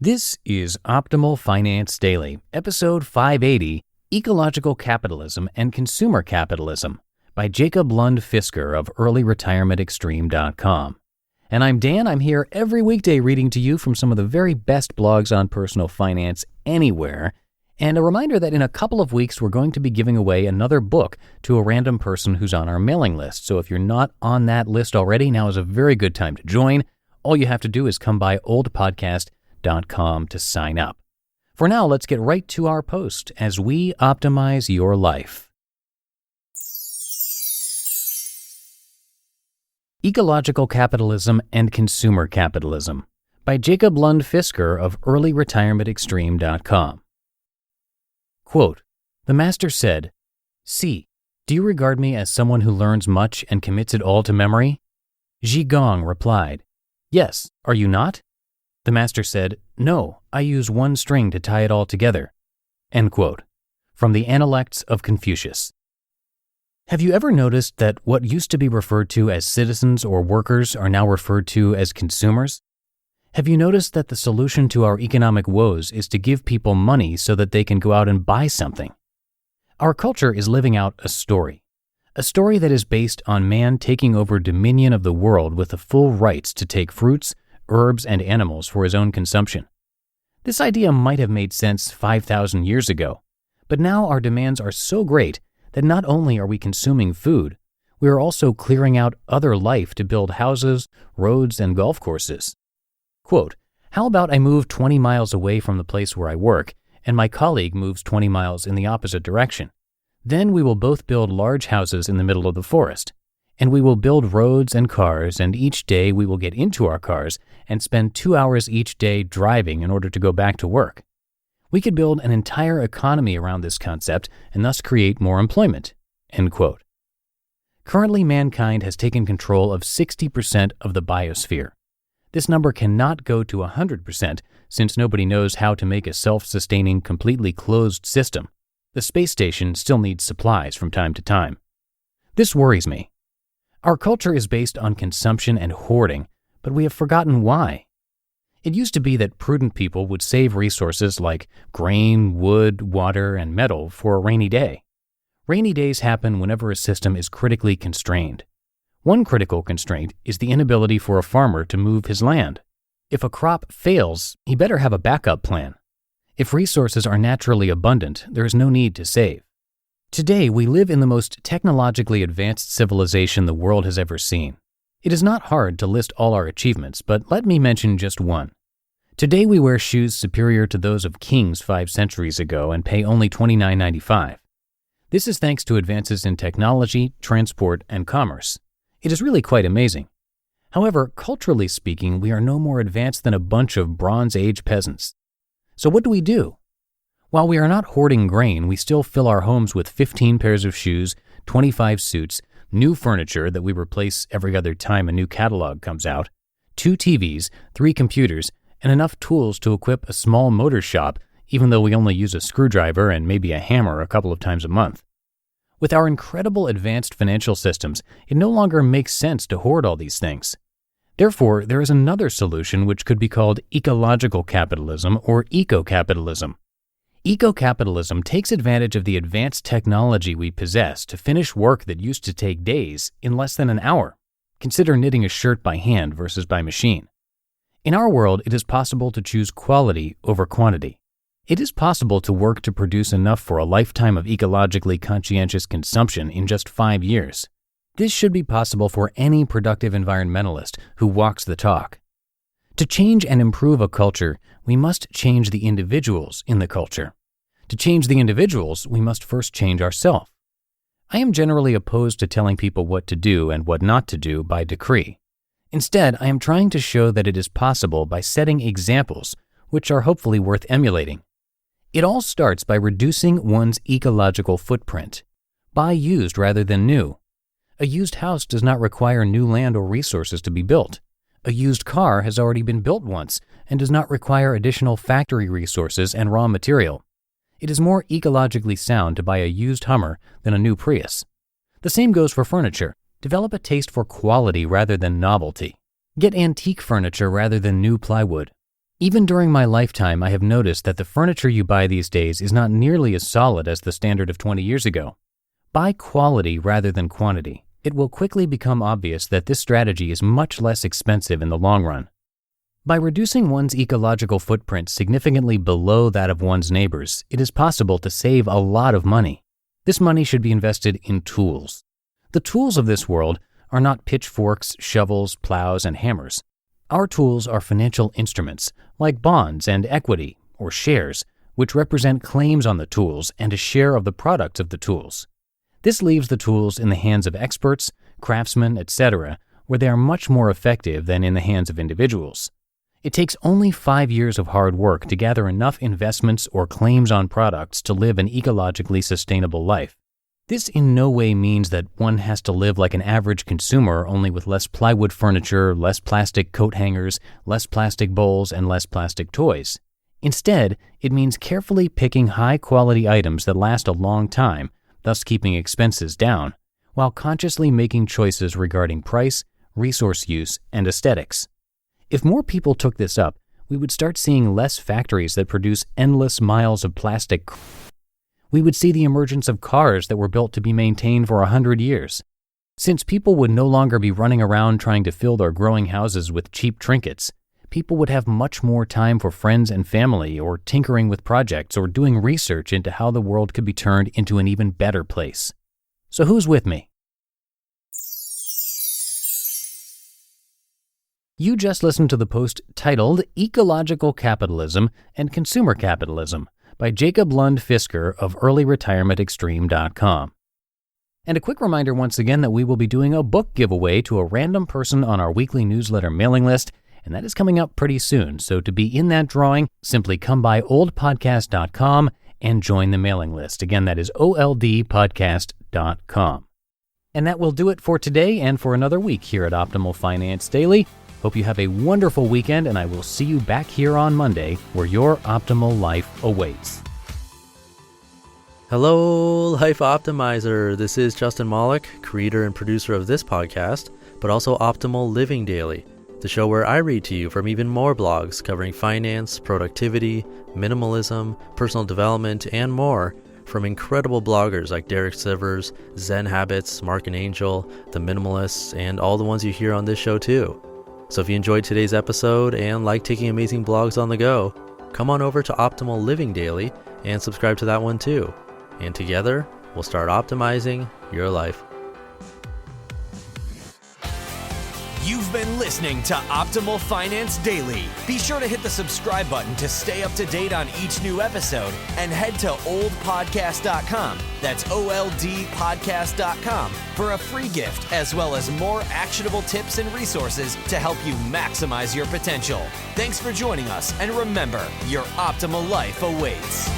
This is Optimal Finance Daily, episode 580, Ecological Capitalism and Consumer Capitalism, by Jacob Lund Fisker of earlyretirementextreme.com. And I'm Dan. I'm here every weekday reading to you from some of the very best blogs on personal finance anywhere. And a reminder that in a couple of weeks, we're going to be giving away another book to a random person who's on our mailing list. So if you're not on that list already, now is a very good time to join. All you have to do is come by oldpodcast.com to sign up. For now, let's get right to our post as we optimize your life. Ecological Capitalism and Consumer Capitalism by Jacob Lund Fisker of earlyretirementextreme.com. Quote, "The master said, 'See, do you regard me as someone who learns much and commits it all to memory?' Ji Gong replied, 'Yes, are you not?' The master said, 'No, I use one string to tie it all together.'" End quote. From the Analects of Confucius. Have you ever noticed that what used to be referred to as citizens or workers are now referred to as consumers? Have you noticed that the solution to our economic woes is to give people money so that they can go out and buy something? Our culture is living out a story that is based on man taking over dominion of the world with the full rights to take fruits, herbs, and animals for his own consumption. This idea might have made sense 5,000 years ago, but now our demands are so great that not only are we consuming food, we are also clearing out other life to build houses, roads, and golf courses. Quote, "How about I move 20 miles away from the place where I work, and my colleague moves 20 miles in the opposite direction? Then we will both build large houses in the middle of the forest. And we will build roads and cars, and each day we will get into our cars and spend 2 hours each day driving in order to go back to work. We could build an entire economy around this concept and thus create more employment." End quote. Currently, mankind has taken control of 60% of the biosphere. This number cannot go to 100% since nobody knows how to make a self-sustaining, completely closed system. The space station still needs supplies from time to time. This worries me. Our culture is based on consumption and hoarding, but we have forgotten why. It used to be that prudent people would save resources like grain, wood, water, and metal for a rainy day. Rainy days happen whenever a system is critically constrained. One critical constraint is the inability for a farmer to move his land. If a crop fails, he better have a backup plan. If resources are naturally abundant, there is no need to save. Today, we live in the most technologically advanced civilization the world has ever seen. It is not hard to list all our achievements, but let me mention just one. Today, we wear shoes superior to those of kings 5 centuries ago and pay only $29.95. This is thanks to advances in technology, transport, and commerce. It is really quite amazing. However, culturally speaking, we are no more advanced than a bunch of Bronze Age peasants. So what do we do? While we are not hoarding grain, we still fill our homes with 15 pairs of shoes, 25 suits, new furniture that we replace every other time a new catalog comes out, 2 TVs, 3 computers, and enough tools to equip a small motor shop, even though we only use a screwdriver and maybe a hammer a couple of times a month. With our incredible advanced financial systems, it no longer makes sense to hoard all these things. Therefore, there is another solution which could be called ecological capitalism or eco-capitalism. Eco-capitalism takes advantage of the advanced technology we possess to finish work that used to take days in less than an hour. Consider knitting a shirt by hand versus by machine. In our world, it is possible to choose quality over quantity. It is possible to work to produce enough for a lifetime of ecologically conscientious consumption in just 5 years. This should be possible for any productive environmentalist who walks the talk. To change and improve a culture, we must change the individuals in the culture. To change the individuals, we must first change ourselves. I am generally opposed to telling people what to do and what not to do by decree. Instead, I am trying to show that it is possible by setting examples, which are hopefully worth emulating. It all starts by reducing one's ecological footprint. Buy used rather than new. A used house does not require new land or resources to be built. A used car has already been built once and does not require additional factory resources and raw material. It is more ecologically sound to buy a used Hummer than a new Prius. The same goes for furniture. Develop a taste for quality rather than novelty. Get antique furniture rather than new plywood. Even during my lifetime, I have noticed that the furniture you buy these days is not nearly as solid as the standard of 20 years ago. Buy quality rather than quantity. It will quickly become obvious that this strategy is much less expensive in the long run. By reducing one's ecological footprint significantly below that of one's neighbors, it is possible to save a lot of money. This money should be invested in tools. The tools of this world are not pitchforks, shovels, plows, and hammers. Our tools are financial instruments, like bonds and equity, or shares, which represent claims on the tools and a share of the products of the tools. This leaves the tools in the hands of experts, craftsmen, etc., where they are much more effective than in the hands of individuals. It takes only 5 years of hard work to gather enough investments or claims on products to live an ecologically sustainable life. This in no way means that one has to live like an average consumer, only with less plywood furniture, less plastic coat hangers, less plastic bowls, and less plastic toys. Instead, it means carefully picking high-quality items that last a long time, thus keeping expenses down, while consciously making choices regarding price, resource use, and aesthetics. If more people took this up, we would start seeing less factories that produce endless miles of plastic. We would see the emergence of cars that were built to be maintained for 100 years. Since people would no longer be running around trying to fill their growing houses with cheap trinkets, people would have much more time for friends and family, or tinkering with projects, or doing research into how the world could be turned into an even better place. So who's with me? You just listened to the post titled Ecological Capitalism and Consumer Capitalism by Jacob Lund Fisker of earlyretirementextreme.com. And a quick reminder once again that we will be doing a book giveaway to a random person on our weekly newsletter mailing list, and that is coming up pretty soon. So to be in that drawing, simply come by oldpodcast.com and join the mailing list. Again, that is oldpodcast.com. And that will do it for today and for another week here at Optimal Finance Daily. Hope you have a wonderful weekend, and I will see you back here on Monday where your optimal life awaits. Hello, Life Optimizer. This is Justin Malik, creator and producer of this podcast, but also Optimal Living Daily, the show where I read to you from even more blogs covering finance, productivity, minimalism, personal development, and more from incredible bloggers like Derek Sivers, Zen Habits, Mark and Angel, The Minimalists, and all the ones you hear on this show too. So if you enjoyed today's episode and like taking amazing blogs on the go, come on over to Optimal Living Daily and subscribe to that one too. And together, we'll start optimizing your life. You've been listening to Optimal Finance Daily. Be sure to hit the subscribe button to stay up to date on each new episode, and head to oldpodcast.com, that's oldpodcast.com, for a free gift as well as more actionable tips and resources to help you maximize your potential. Thanks for joining us, and remember, your optimal life awaits.